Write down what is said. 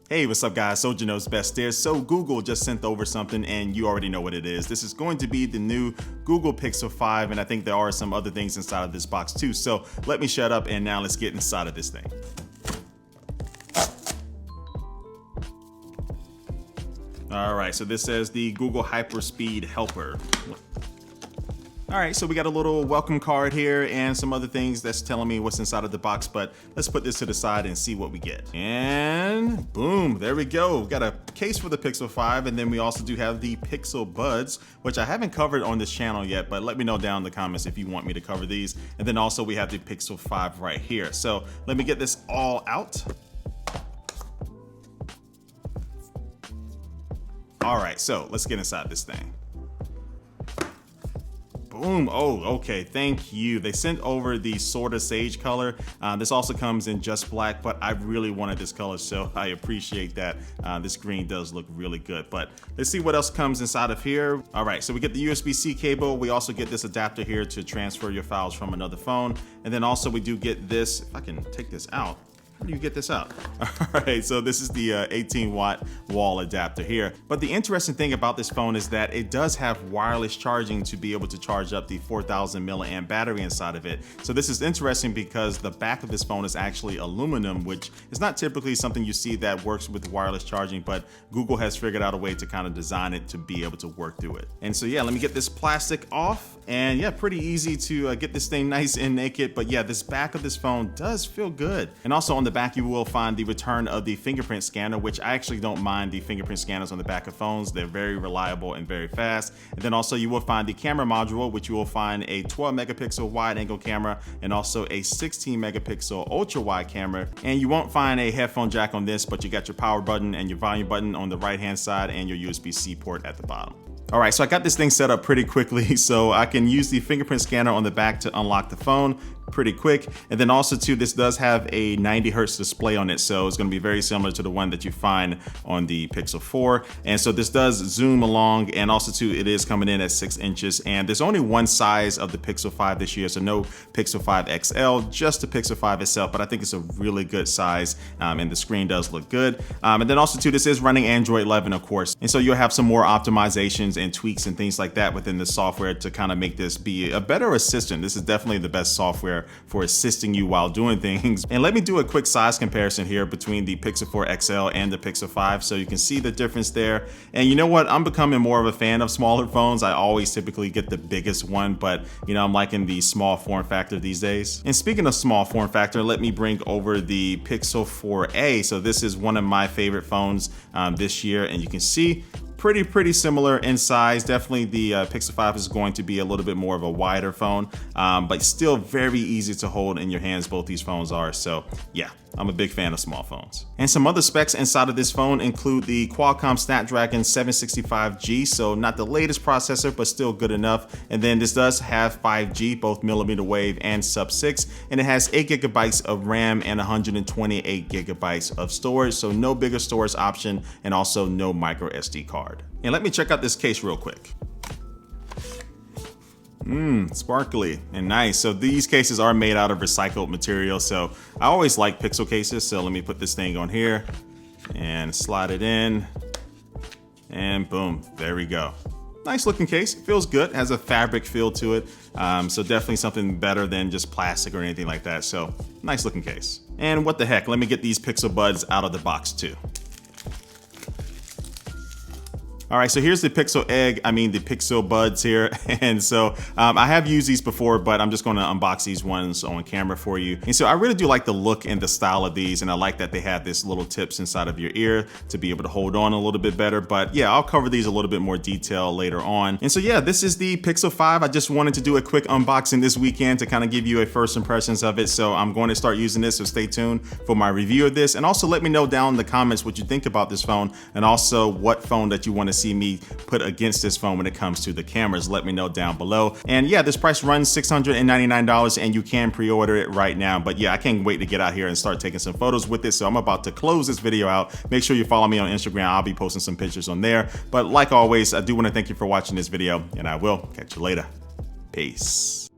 Hey, what's up guys? Soldier knows best there. So Google just sent over something and you already know what it is. This is going to be the new Google Pixel 5 and I think there are some other things inside of this box too. So let me shut up and now let's get inside of this thing. All right, so this says the Google Hyperspeed Helper. All right, so we got a little welcome card here and some other things that's telling me what's inside of the box, but let's put this to the side and see what we get. And boom, there we go. We've got a case for the Pixel 5, and then we also do have the Pixel Buds, which I haven't covered on this channel yet, but let me know down in the comments if you want me to cover these. And then also we have the Pixel 5 right here. So let me get this all out. All right, so let's get inside this thing. Boom. Oh, okay. Thank you. They sent over the sort of sage color. This also comes in just black, but I really wanted this color, so I appreciate that. This green does look really good, but let's see what else comes inside of here. All right, so we get the USB-C cable. We also get this adapter here to transfer your files from another phone. And then also we do get this, if I can take this out. How do you get this out? All right, so this is the 18-watt wall adapter here. But the interesting thing about this phone is that it does have wireless charging to be able to charge up the 4,000 milliamp battery inside of it. So this is interesting because the back of this phone is actually aluminum, which is not typically something you see that works with wireless charging, but Google has figured out a way to kind of design it to be able to work through it. And so yeah, let me get this plastic off. And yeah, pretty easy to get this thing nice and naked. But yeah, this back of this phone does feel good. And also on the back, you will find the return of the fingerprint scanner, which I actually don't mind the fingerprint scanners on the back of phones. They're very reliable and very fast. And then also you will find the camera module, which you will find a 12 megapixel wide angle camera and also a 16 megapixel ultra wide camera. And you won't find a headphone jack on this, but you got your power button and your volume button on the right hand side and your USB-C port at the bottom. All right, so I got this thing set up pretty quickly, so I can use the fingerprint scanner on the back to unlock the phone pretty quick. And then also too, this does have a 90 hertz display on it, so it's gonna be very similar to the one that you find on the Pixel 4. And so this does zoom along, and also too, it is coming in at 6 inches. And there's only one size of the Pixel 5 this year, so no Pixel 5 XL, just the Pixel 5 itself, but I think it's a really good size, and the screen does look good. And then also too, this is running Android 11, of course. And so you'll have some more optimizations and tweaks and things like that within the software to kind of make this be a better assistant. This is definitely the best software for assisting you while doing things. And let me do a quick size comparison here between the Pixel 4 XL and the Pixel 5 so you can see the difference there. And you know what? I'm becoming more of a fan of smaller phones. I always typically get the biggest one, but you know, I'm liking the small form factor these days. And speaking of small form factor, let me bring over the Pixel 4a. So this is one of my favorite phones this year, and you can see pretty similar in size. Definitely the Pixel 5 is going to be a little bit more of a wider phone, but still very easy to hold in your hands. Both these phones are. So yeah, I'm a big fan of small phones. And some other specs inside of this phone include the Qualcomm Snapdragon 765G, so not the latest processor, but still good enough. And then this does have 5G, both millimeter wave and sub-6, and it has 8 gigabytes of RAM and 128 gigabytes of storage, so no bigger storage option, and also no micro SD card. And let me check out this case real quick. Sparkly and nice. So these cases are made out of recycled material. So I always like Pixel cases. So let me put this thing on here and slide it in, and boom, there we go. Nice looking case. It feels good. It has a fabric feel to it. So definitely something better than just plastic or anything like that. So nice looking case. And what the heck, let me get these Pixel Buds out of the box too. All right, so here's the Pixel Buds here. And so I have used these before, but I'm just gonna unbox these ones on camera for you. And so I really do like the look and the style of these, and I like that they have this little tips inside of your ear to be able to hold on a little bit better. But yeah, I'll cover these a little bit more detail later on. And so yeah, this is the Pixel 5. I just wanted to do a quick unboxing this weekend to kind of give you a first impressions of it. So I'm going to start using this, so stay tuned for my review of this. And also let me know down in the comments what you think about this phone, and also what phone that you want to see me put against this phone when it comes to the cameras. Let me know down below. And yeah, this price runs $699 and you can pre-order it right now. But yeah, I can't wait to get out here and start taking some photos with it. So I'm about to close this video out. Make sure you follow me on Instagram. I'll be posting some pictures on there. But like always, I do want to thank you for watching this video, and I will catch you later. Peace.